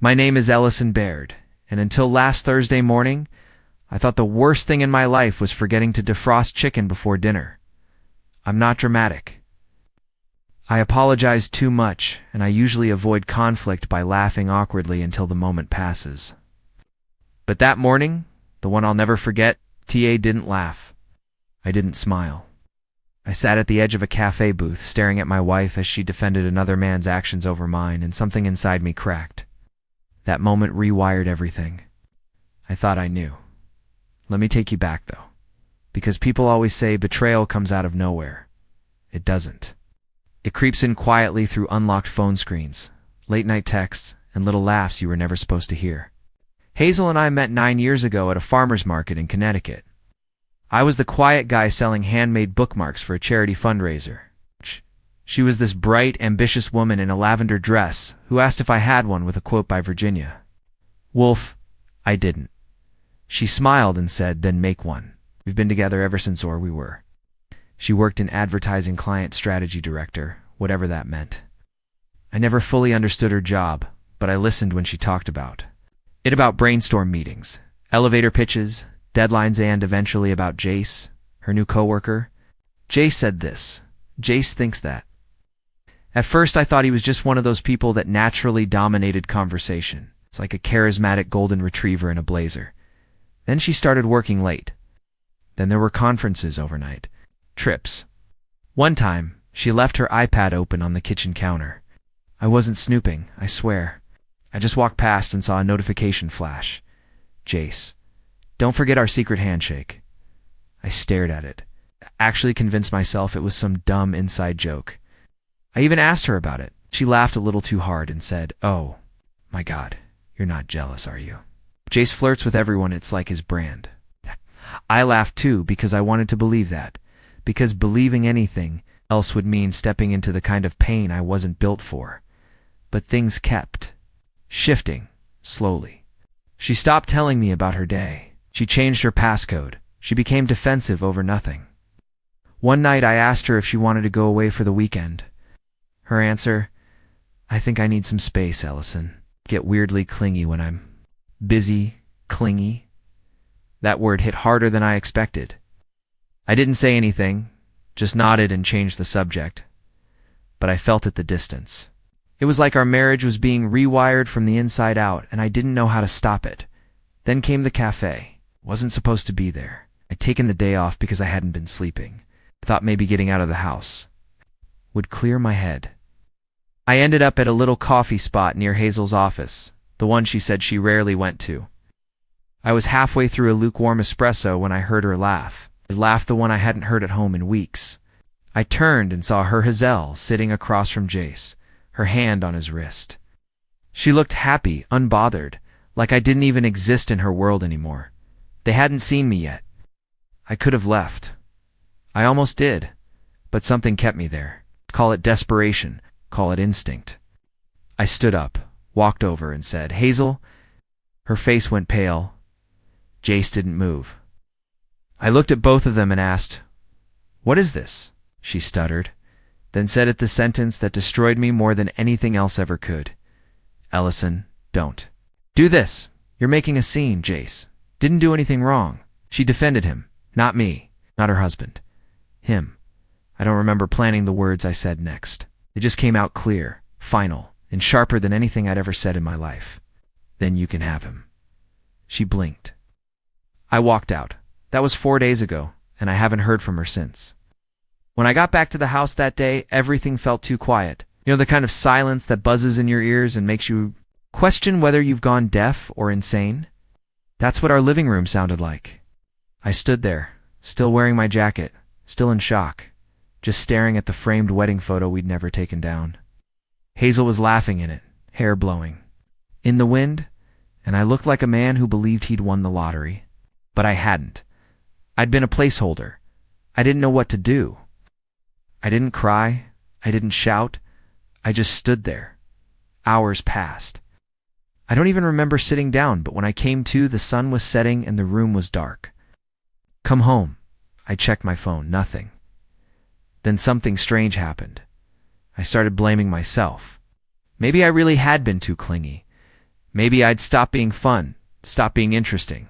My name is Ellison Baird, and until last Thursday morning, I thought the worst thing in my life was forgetting to defrost chicken before dinner. I'm not dramatic. I apologize too much, and I usually avoid conflict by laughing awkwardly until the moment passes. But that morning, the one I'll never forget, TA didn't laugh. I didn't smile. I sat at the edge of a cafe booth, staring at my wife as she defended another man's actions over mine, and something inside me cracked. That moment rewired everything. I thought I knew. Let me take you back, though, because people always say betrayal comes out of nowhere. It doesn't. It creeps in quietly through unlocked phone screens, late-night texts, and little laughs you were never supposed to hear. Hazel and I met 9 years ago at a farmer's market in Connecticut. I was the quiet guy selling handmade bookmarks for a charity fundraiser. She was this bright, ambitious woman in a lavender dress who asked if I had one with a quote by Virginia Woolf. I didn't. She smiled and said, "Then make one. We've been together ever since we were." She worked in advertising, client strategy director, whatever that meant. I never fully understood her job, but I listened when she talked about it, about brainstorm meetings, elevator pitches, deadlines, and eventually about Jace, her new coworker. Jace said this. Jace thinks that. At first I thought he was just one of those people that naturally dominated conversation. It's like a charismatic golden retriever in a blazer. Then she started working late. Then there were conferences overnight. Trips. One time, she left her iPad open on the kitchen counter. I wasn't snooping, I swear. I just walked past and saw a notification flash. Jace. Don't forget our secret handshake. I stared at it, actually convinced myself it was some dumb inside joke. I even asked her about it. She laughed a little too hard and said, "Oh, my God, you're not jealous, are you?" Jace flirts with everyone, it's like his brand. I laughed too because I wanted to believe that, because believing anything else would mean stepping into the kind of pain I wasn't built for. But things kept shifting, slowly. She stopped telling me about her day. She changed her passcode. She became defensive over nothing. One night I asked her if she wanted to go away for the weekend. Her answer, "I think I need some space, Ellison." Get weirdly clingy when I'm busy, clingy. That word hit harder than I expected. I didn't say anything, just nodded and changed the subject. But I felt at the distance. It was like our marriage was being rewired from the inside out, and I didn't know how to stop it. Then came the cafe. Wasn't supposed to be there. I'd taken the day off because I hadn't been sleeping. Thought maybe getting out of the house would clear my head. I ended up at a little coffee spot near Hazel's office, the one she said she rarely went to. I was halfway through a lukewarm espresso when I heard her laugh. It laughed the one I hadn't heard at home in weeks. I turned and saw her Hazel sitting across from Jace, her hand on his wrist. She looked happy, unbothered, like I didn't even exist in her world anymore. They hadn't seen me yet. I could have left. I almost did, but something kept me there. Call it desperation, call it instinct. I stood up, walked over, and said, "Hazel." Her face went pale. Jace didn't move. I looked at both of them and asked, "What is this?" She stuttered, then said it the sentence that destroyed me more than anything else ever could. "Ellison, don't do this. You're making a scene, Jace. Didn't do anything wrong." She defended him, not me, not her husband. Him. I don't remember planning the words I said next. They just came out clear, final, and sharper than anything I'd ever said in my life. "Then you can have him." She blinked. I walked out. That was 4 days ago, and I haven't heard from her since. When I got back to the house that day, everything felt too quiet. You know, the kind of silence that buzzes in your ears and makes you question whether you've gone deaf or insane? That's what our living room sounded like. I stood there, still wearing my jacket, still in shock, just staring at the framed wedding photo we'd never taken down. Hazel was laughing in it, hair blowing in the wind, and I looked like a man who believed he'd won the lottery. But I hadn't. I'd been a placeholder. I didn't know what to do. I didn't cry. I didn't shout. I just stood there. Hours passed. I don't even remember sitting down, but when I came to, the sun was setting and the room was dark. "Come home." I checked my phone. Nothing. Then something strange happened. I started blaming myself. Maybe I really had been too clingy. Maybe I'd stop being fun, stop being interesting.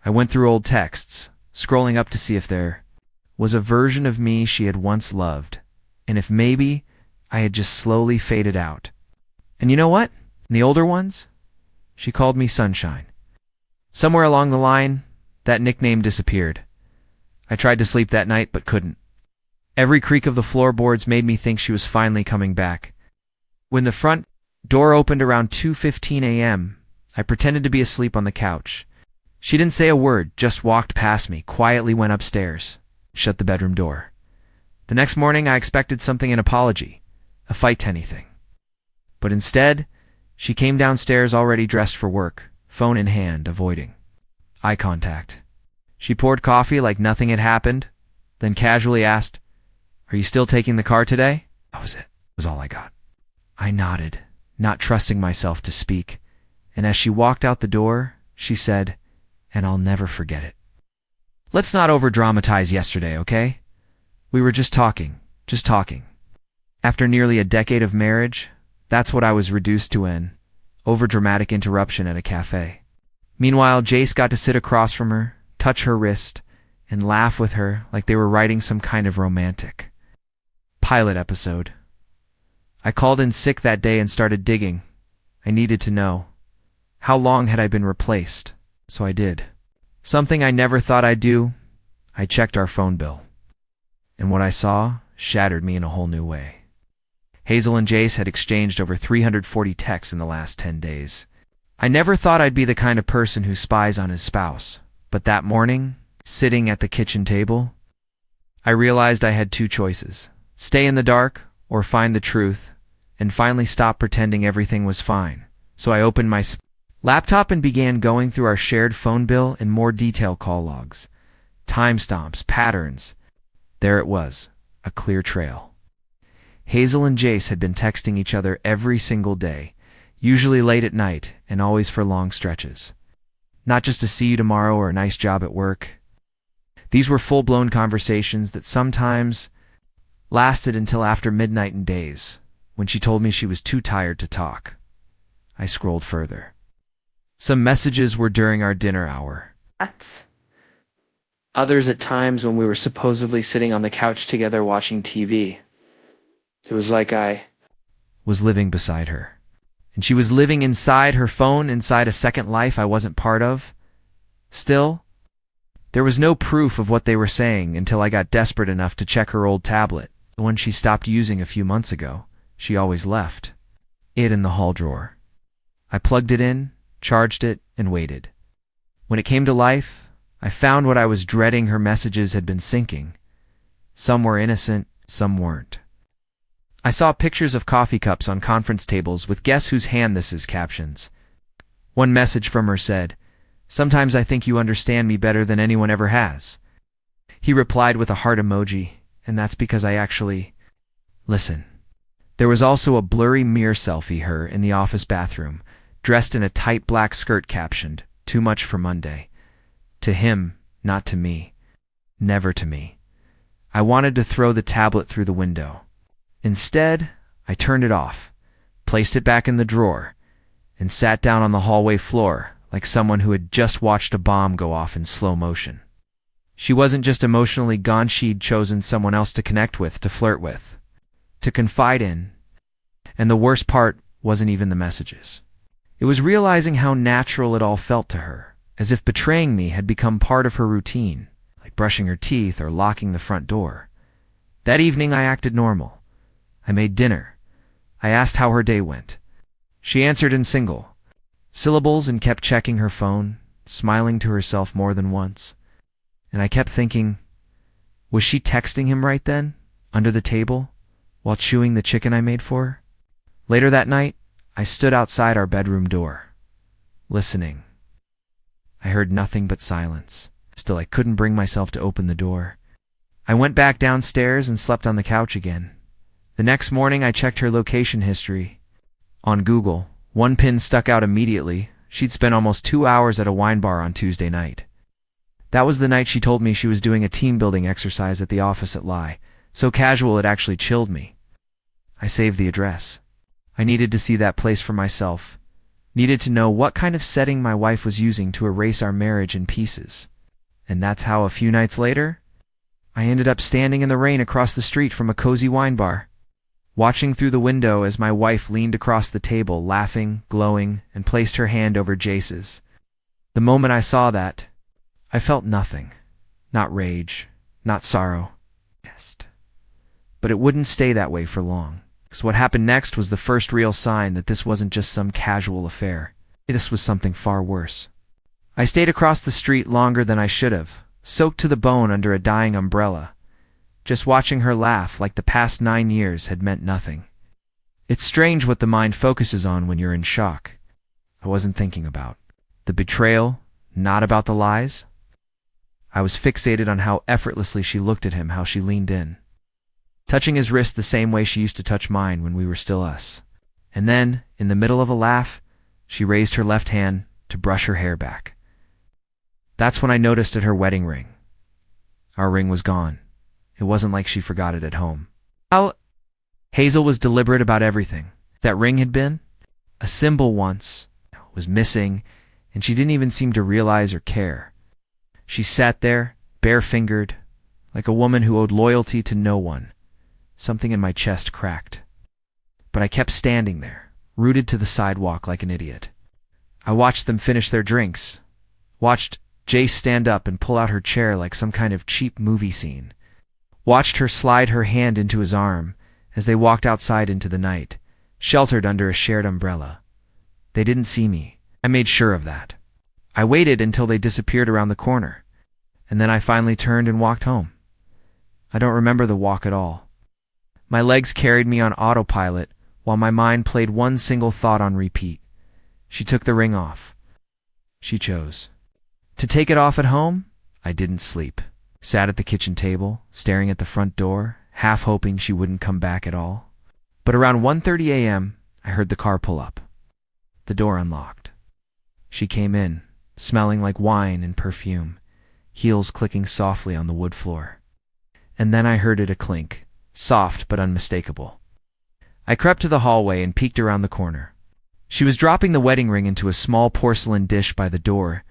I went through old texts, scrolling up to see if there was a version of me she had once loved, and if maybe I had just slowly faded out. And you know what? In the older ones, she called me Sunshine. Somewhere along the line, that nickname disappeared. I tried to sleep that night, but couldn't. Every creak of the floorboards made me think she was finally coming back. When the front door opened around 2:15 a.m., I pretended to be asleep on the couch. She didn't say a word, just walked past me, quietly went upstairs, shut the bedroom door. The next morning I expected something, an apology, a fight to anything. But instead, she came downstairs already dressed for work, phone in hand, avoiding eye contact. She poured coffee like nothing had happened, then casually asked, "Are you still taking the car today?" That was it. Was all I got. I nodded, not trusting myself to speak, and as she walked out the door, she said, "And I'll never forget it." Let's not over-dramatize yesterday, okay? We were just talking, just talking. After nearly a decade of marriage, that's what I was reduced to, an over-dramatic interruption at a cafe. Meanwhile, Jace got to sit across from her, touch her wrist, and laugh with her like they were writing some kind of romantic pilot episode. I called in sick that day and started digging. I needed to know. How long had I been replaced? So I did. Something I never thought I'd do. I checked our phone bill. And what I saw shattered me in a whole new way. Hazel and Jace had exchanged over 340 texts in the last 10 days. I never thought I'd be the kind of person who spies on his spouse, but that morning, sitting at the kitchen table, I realized I had two choices: stay in the dark or find the truth, and finally stop pretending everything was fine. So I opened my laptop and began going through our shared phone bill in more detail, call logs, timestamps, patterns. There it was, a clear trail. Hazel and Jace had been texting each other every single day, usually late at night and always for long stretches. Not just to see you tomorrow or a nice job at work. These were full-blown conversations that sometimes lasted until after midnight and days, when she told me she was too tired to talk. I scrolled further. Some messages were during our dinner hour. Others at times when we were supposedly sitting on the couch together watching TV. It was like I was living beside her, and she was living inside her phone, inside a second life I wasn't part of. Still, there was no proof of what they were saying until I got desperate enough to check her old tablet, the one she stopped using a few months ago. She always left it in the hall drawer. I plugged it in, charged it, and waited. When it came to life, I found what I was dreading. Her messages had been syncing. Some were innocent, some weren't. I saw pictures of coffee cups on conference tables with "Guess whose hand this is" captions. One message from her said, "Sometimes I think you understand me better than anyone ever has." He replied with a heart emoji, and that's because I actually listen. There was also a blurry mirror selfie her in the office bathroom, dressed in a tight black skirt captioned, "Too much for Monday." To him, not to me. Never to me. I wanted to throw the tablet through the window. Instead, I turned it off, placed it back in the drawer, and sat down on the hallway floor like someone who had just watched a bomb go off in slow motion. She wasn't just emotionally gone, she'd chosen someone else to connect with, to flirt with, to confide in. And the worst part wasn't even the messages. It was realizing how natural it all felt to her, as if betraying me had become part of her routine, like brushing her teeth or locking the front door. That evening I acted normal. I made dinner. I asked how her day went. She answered in single syllables and kept checking her phone, smiling to herself more than once. And I kept thinking, was she texting him right then, under the table, while chewing the chicken I made for her? Later that night, I stood outside our bedroom door, listening. I heard nothing but silence. Still, I couldn't bring myself to open the door. I went back downstairs and slept on the couch again. The next morning, I checked her location history. On Google, one pin stuck out immediately. She'd spent almost 2 hours at a wine bar on Tuesday night. That was the night she told me she was doing a team-building exercise at the office at Lie. So casual it actually chilled me. I saved the address. I needed to see that place for myself. Needed to know what kind of setting my wife was using to erase our marriage in pieces. And that's how a few nights later, I ended up standing in the rain across the street from a cozy wine bar, watching through the window as my wife leaned across the table, laughing, glowing, and placed her hand over Jace's. The moment I saw that, I felt nothing. Not rage, not sorrow. But it wouldn't stay that way for long. Because what happened next was the first real sign that this wasn't just some casual affair. This was something far worse. I stayed across the street longer than I should have, soaked to the bone under a dying umbrella, just watching her laugh like the past 9 years had meant nothing. It's strange what the mind focuses on when you're in shock. I wasn't thinking about the betrayal, not about the lies. I was fixated on how effortlessly she looked at him, how she leaned in, touching his wrist the same way she used to touch mine when we were still us. And then, in the middle of a laugh, she raised her left hand to brush her hair back. That's when I noticed at her wedding ring. Our ring was gone. It wasn't like she forgot it at home. Hazel was deliberate about everything. That ring had been a symbol once, was missing, and she didn't even seem to realize or care. She sat there, bare-fingered, like a woman who owed loyalty to no one. Something in my chest cracked. But I kept standing there, rooted to the sidewalk like an idiot. I watched them finish their drinks, watched Jace stand up and pull out her chair like some kind of cheap movie scene, watched her slide her hand into his arm as they walked outside into the night, sheltered under a shared umbrella. They didn't see me. I made sure of that. I waited until they disappeared around the corner, and then I finally turned and walked home. I don't remember the walk at all. My legs carried me on autopilot while my mind played one single thought on repeat. She took the ring off. She chose to take it off at home. I didn't sleep. Sat at the kitchen table, staring at the front door, half hoping she wouldn't come back at all. But around 1:30 a.m., I heard the car pull up. The door unlocked. She came in, smelling like wine and perfume, heels clicking softly on the wood floor. And then I heard it a clink, soft but unmistakable. I crept to the hallway and peeked around the corner. She was dropping the wedding ring into a small porcelain dish by the door,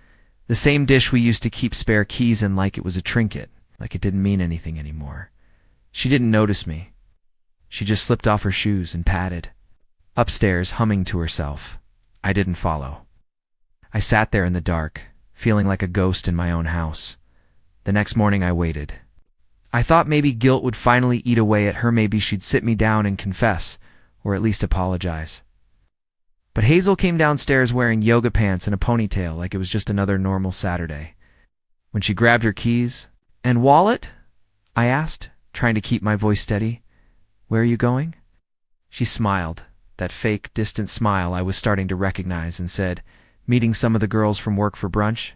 the same dish we used to keep spare keys in like it was a trinket, like it didn't mean anything anymore. She didn't notice me. She just slipped off her shoes and padded, upstairs humming to herself. I didn't follow. I sat there in the dark, feeling like a ghost in my own house. The next morning I waited. I thought maybe guilt would finally eat away at her, maybe she'd sit me down and confess, or at least apologize. But Hazel came downstairs wearing yoga pants and a ponytail like it was just another normal Saturday. When she grabbed her keys, "And wallet?" I asked, trying to keep my voice steady. "Where are you going?" She smiled, that fake, distant smile I was starting to recognize, and said, "Meeting some of the girls from work for brunch."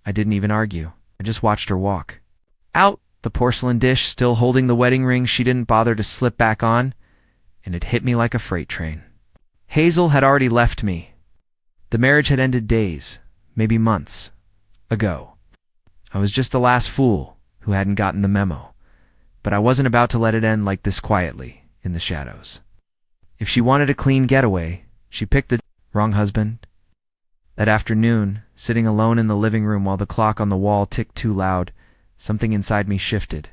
I didn't even argue. I just watched her walk. Out, the porcelain dish still holding the wedding ring she didn't bother to slip back on, and it hit me like a freight train. Hazel had already left me. The marriage had ended days, maybe months, ago. I was just the last fool who hadn't gotten the memo. But I wasn't about to let it end like this quietly, in the shadows. If she wanted a clean getaway, she picked the wrong husband. That afternoon, sitting alone in the living room while the clock on the wall ticked too loud, something inside me shifted.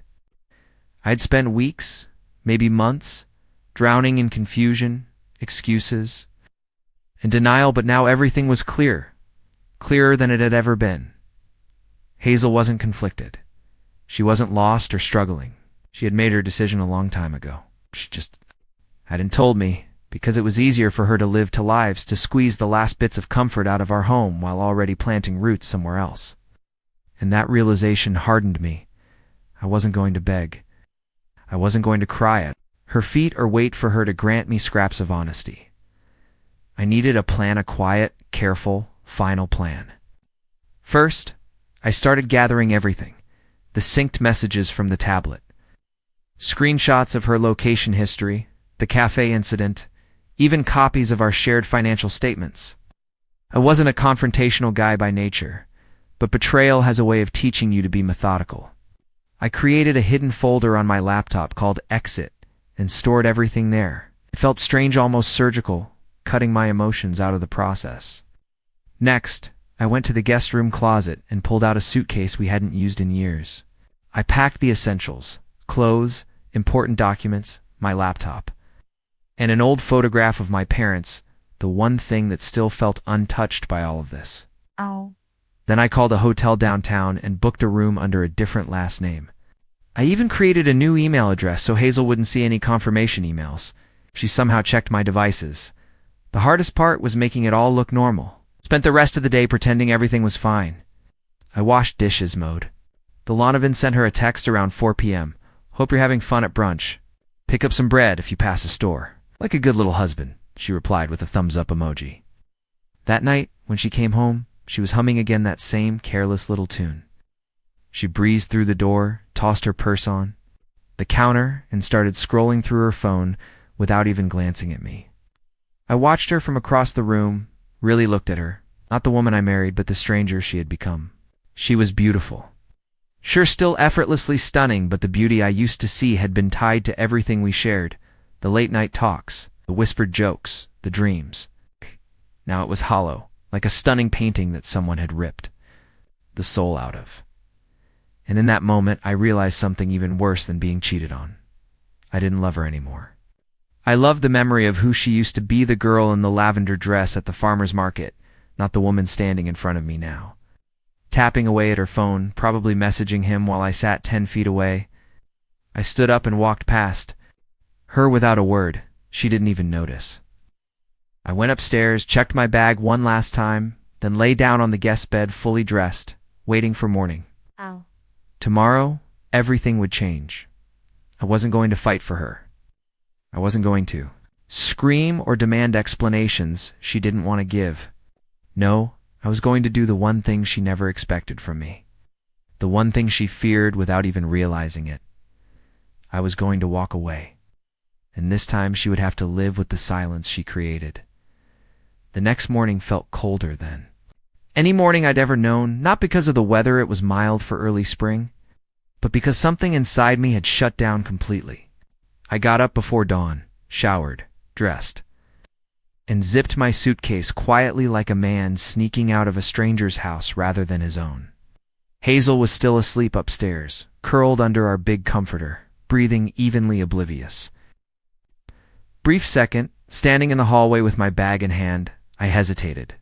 I'd spent weeks, maybe months, drowning in confusion, excuses, and denial, but now everything was clear, clearer than it had ever been. Hazel wasn't conflicted. She wasn't lost or struggling. She had made her decision a long time ago. She just hadn't told me, because it was easier for her to live to lives, to squeeze the last bits of comfort out of our home while already planting roots somewhere else. And that realization hardened me. I wasn't going to beg. I wasn't going to cry at her feet or wait for her to grant me scraps of honesty. I needed a plan, a quiet, careful, final plan. First, I started gathering everything, the synced messages from the tablet, screenshots of her location history, the cafe incident, even copies of our shared financial statements. I wasn't a confrontational guy by nature, but betrayal has a way of teaching you to be methodical. I created a hidden folder on my laptop called Exit and stored everything there. It felt strange, almost surgical, cutting my emotions out of the process. Next, I went to the guest room closet and pulled out a suitcase we hadn't used in years. I packed the essentials: clothes, important documents, my laptop, and an old photograph of my parents, the one thing that still felt untouched by all of this. Ow. Then I called a hotel downtown and booked a room under a different last name. I even created a new email address so Hazel wouldn't see any confirmation emails. She somehow checked my devices. The hardest part was making it all look normal. Spent the rest of the day pretending everything was fine. I washed dishes mode. The Lonovan sent her a text around 4 p.m. "Hope you're having fun at brunch. Pick up some bread if you pass a store." "Like a good little husband," she replied with a thumbs-up emoji. That night, when she came home, she was humming again that same careless little tune. She breezed through the door, tossed her purse on the counter, and started scrolling through her phone without even glancing at me. I watched her from across the room, really looked at her, not the woman I married, but the stranger she had become. She was beautiful. Sure, still effortlessly stunning, but the beauty I used to see had been tied to everything we shared: the late-night talks, the whispered jokes, the dreams. Now it was hollow, like a stunning painting that someone had ripped the soul out of. And in that moment, I realized something even worse than being cheated on. I didn't love her anymore. I loved the memory of who she used to be, the girl in the lavender dress at the farmer's market, not the woman standing in front of me now. Tapping away at her phone, probably messaging him while I sat 10 feet away. I stood up and walked past her without a word. She didn't even notice. I went upstairs, checked my bag one last time, then lay down on the guest bed fully dressed, waiting for morning. Ow. Tomorrow, everything would change. I wasn't going to fight for her. I wasn't going to scream or demand explanations she didn't want to give. No, I was going to do the one thing she never expected from me. The one thing she feared without even realizing it. I was going to walk away. And this time she would have to live with the silence she created. The next morning felt colder than any morning I'd ever known, not because of the weather, it was mild for early spring, but because something inside me had shut down completely. I got up before dawn, showered, dressed, and zipped my suitcase quietly like a man sneaking out of a stranger's house rather than his own. Hazel was still asleep upstairs, curled under our big comforter, breathing evenly oblivious. Brief second, standing in the hallway with my bag in hand, I hesitated.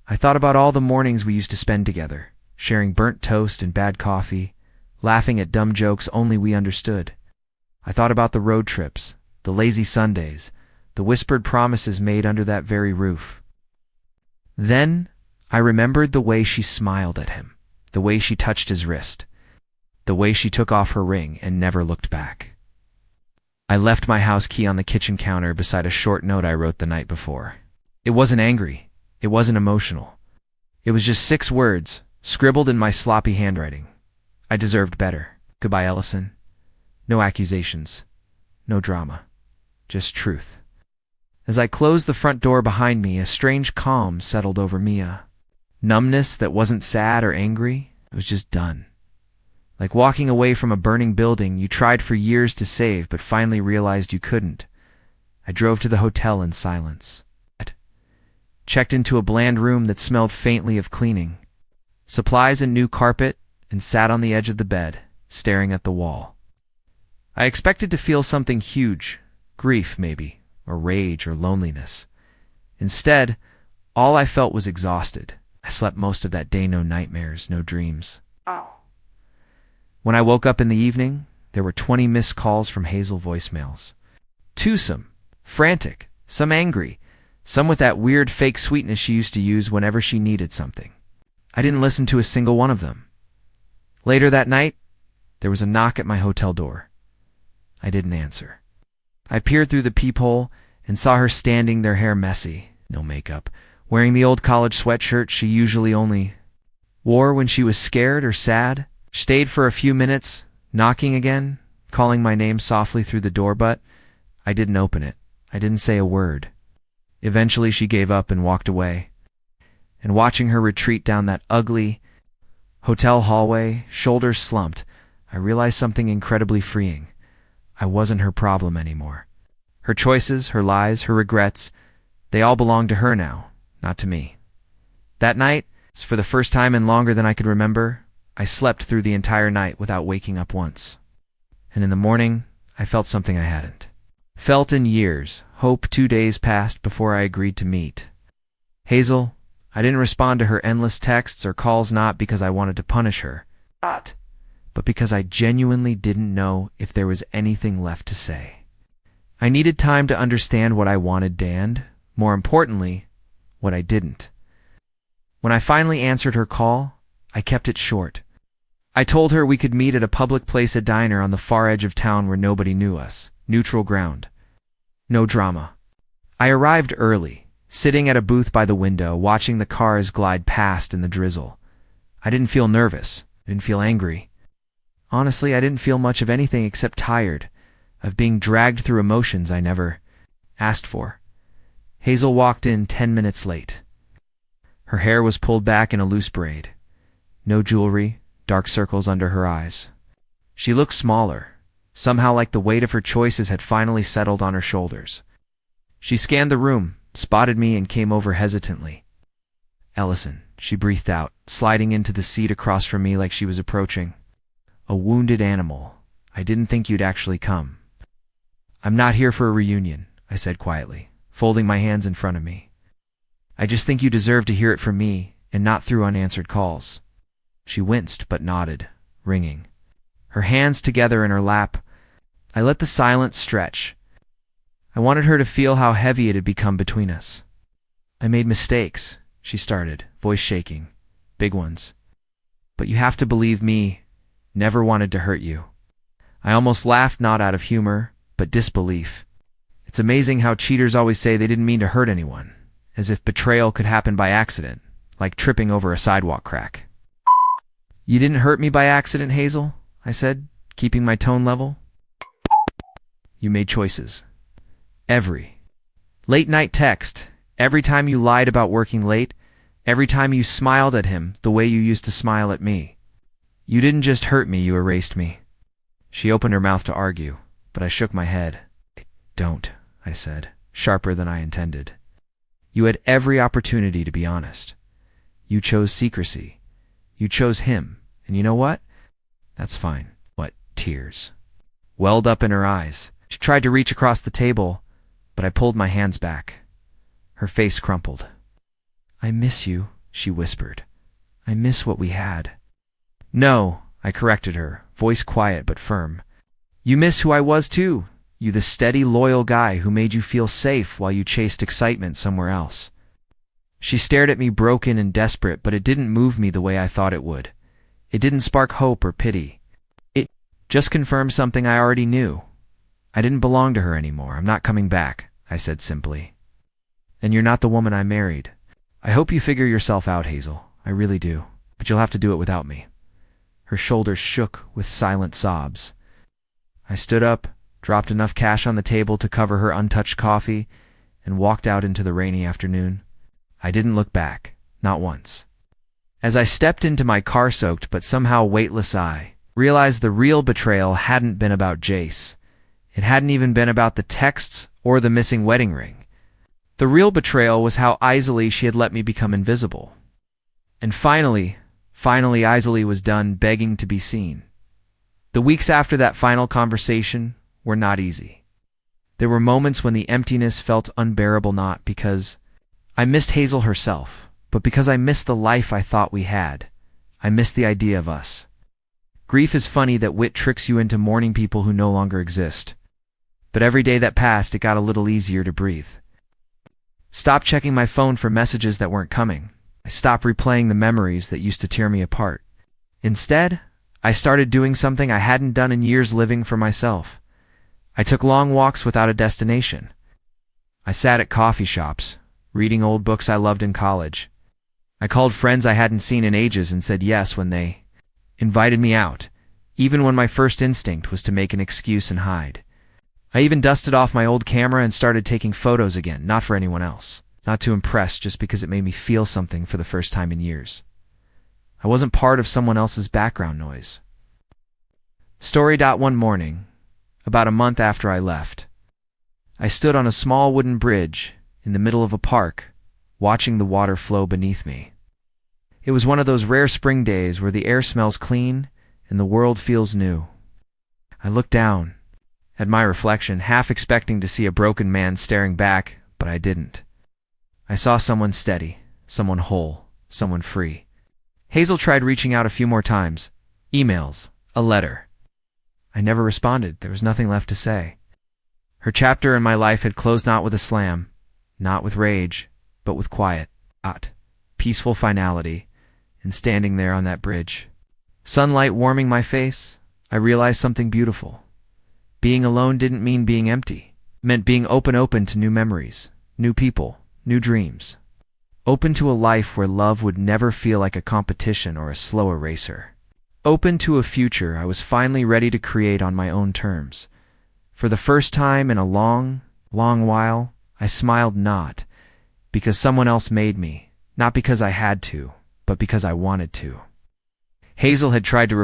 I thought about all the mornings we used to spend together, sharing burnt toast and bad coffee, laughing at dumb jokes only we understood. I thought about the road trips, the lazy Sundays, the whispered promises made under that very roof. Then I remembered the way she smiled at him, the way she touched his wrist, the way she took off her ring and never looked back. I left my house key on the kitchen counter beside a short note I wrote the night before. It wasn't angry. It wasn't emotional. It was just 6 words, scribbled in my sloppy handwriting. I deserved better. Goodbye, Ellison. No accusations. No drama. Just truth. As I closed the front door behind me, a strange calm settled over Mia. Numbness that wasn't sad or angry. It was just done. Like walking away from a burning building you tried for years to save but finally realized you couldn't. I drove to the hotel in silence. Checked into a bland room that smelled faintly of cleaning, supplies and new carpet, and sat on the edge of the bed, staring at the wall. I expected to feel something huge, grief maybe, or rage or loneliness. Instead, all I felt was exhausted. I slept most of that day, no nightmares, no dreams. When I woke up in the evening, there were 20 missed calls from Hazel voicemails. Twosome, frantic, some angry, some with that weird fake sweetness she used to use whenever she needed something. I didn't listen to a single one of them. Later that night, there was a knock at my hotel door. I didn't answer. I peered through the peephole and saw her standing, their hair messy, no makeup, wearing the old college sweatshirt she usually only wore when she was scared or sad. Stayed for a few minutes, knocking again, calling my name softly through the door, but I didn't open it. I didn't say a word. Eventually she gave up and walked away. And watching her retreat down that ugly hotel hallway, shoulders slumped, I realized something incredibly freeing. I wasn't her problem anymore. Her choices, her lies, her regrets, They all belonged to her now, not to me. That night, for the first time in longer than I could remember, I slept through the entire night without waking up once. And in the morning, I felt something I hadn't felt in years. Hope. 2 days passed before I agreed to meet Hazel. I didn't respond to her endless texts or calls, not because I wanted to punish her, but because I genuinely didn't know if there was anything left to say. I needed time to understand what I wanted, and, more importantly, what I didn't. When I finally answered her call, I kept it short. I told her we could meet at a public place, a diner on the far edge of town where nobody knew us. Neutral ground. No drama. I arrived early, sitting at a booth by the window, watching the cars glide past in the drizzle. I didn't feel nervous. I didn't feel angry. Honestly, I didn't feel much of anything except tired of being dragged through emotions I never asked for. Hazel walked in 10 minutes late. Her hair was pulled back in a loose braid. No jewelry, dark circles under her eyes. She looked smaller, somehow like the weight of her choices had finally settled on her shoulders. She scanned the room, spotted me, and came over hesitantly. "Ellison," she breathed out, sliding into the seat across from me like she was approaching. "A wounded animal. I didn't think you'd actually come." "I'm not here for a reunion," I said quietly, folding my hands in front of me. "I just think you deserve to hear it from me, and not through unanswered calls." She winced but nodded, ringing. Her hands together in her lap. I let the silence stretch. I wanted her to feel how heavy it had become between us. "I made mistakes," she started, voice shaking. "Big ones. But you have to believe me, never wanted to hurt you." I almost laughed, not out of humor, but disbelief. It's amazing how cheaters always say they didn't mean to hurt anyone, as if betrayal could happen by accident, like tripping over a sidewalk crack. "You didn't hurt me by accident, Hazel," I said, keeping my tone level. "You made choices. Every late night text, every time you lied about working late, every time you smiled at him the way you used to smile at me. You didn't just hurt me, you erased me." She opened her mouth to argue, but I shook my head. "Don't," I said, sharper than I intended. "You had every opportunity to be honest. You chose secrecy. You chose him, and you know what? That's fine." What tears welled up in her eyes. She tried to reach across the table, but I pulled my hands back. Her face crumpled. "I miss you," she whispered. "I miss what we had." "No," I corrected her, voice quiet but firm. "You miss who I was too. You, the steady, loyal guy who made you feel safe while you chased excitement somewhere else." She stared at me, broken and desperate, but it didn't move me the way I thought it would. It didn't spark hope or pity. It just confirmed something I already knew. I didn't belong to her anymore. "I'm not coming back," I said simply. "And you're not the woman I married. I hope you figure yourself out, Hazel. I really do. But you'll have to do it without me." Her shoulders shook with silent sobs. I stood up, dropped enough cash on the table to cover her untouched coffee, and walked out into the rainy afternoon. I didn't look back, not once. As I stepped into my car-soaked but somehow weightless, I realized the real betrayal hadn't been about Jace. It hadn't even been about the texts or the missing wedding ring. The real betrayal was how easily she had let me become invisible. And finally, Isley was done begging to be seen. The weeks after that final conversation were not easy. There were moments when the emptiness felt unbearable, not because I missed Hazel herself, but because I missed the life I thought we had. I missed the idea of us. Grief is funny that wit tricks you into mourning people who no longer exist. But every day that passed, it got a little easier to breathe. Stopped checking my phone for messages that weren't coming. I stopped replaying the memories that used to tear me apart. Instead, I started doing something I hadn't done in years, living for myself. I took long walks without a destination. I sat at coffee shops, reading old books I loved in college. I called friends I hadn't seen in ages and said yes when they invited me out, even when my first instinct was to make an excuse and hide. I even dusted off my old camera and started taking photos again, not for anyone else, not to impress, just because it made me feel something for the first time in years. I wasn't part of someone else's background noise. Story. One morning, about a month after I left, I stood on a small wooden bridge in the middle of a park, watching the water flow beneath me. It was one of those rare spring days where the air smells clean and the world feels new. I looked down at my reflection, half expecting to see a broken man staring back, but I didn't. I saw someone steady, someone whole, someone free. Hazel tried reaching out a few more times. Emails, a letter. I never responded. There was nothing left to say. Her chapter in my life had closed not with a slam, not with rage, but with quiet, peaceful finality, and standing there on that bridge, sunlight warming my face, I realized something beautiful. Being alone didn't mean being empty. It meant being open to new memories, new people, new dreams. Open to a life where love would never feel like a competition or a slow eraser. Open to a future I was finally ready to create on my own terms. For the first time in a long, long while, I smiled not because someone else made me, not because I had to, but because I wanted to. Hazel had tried to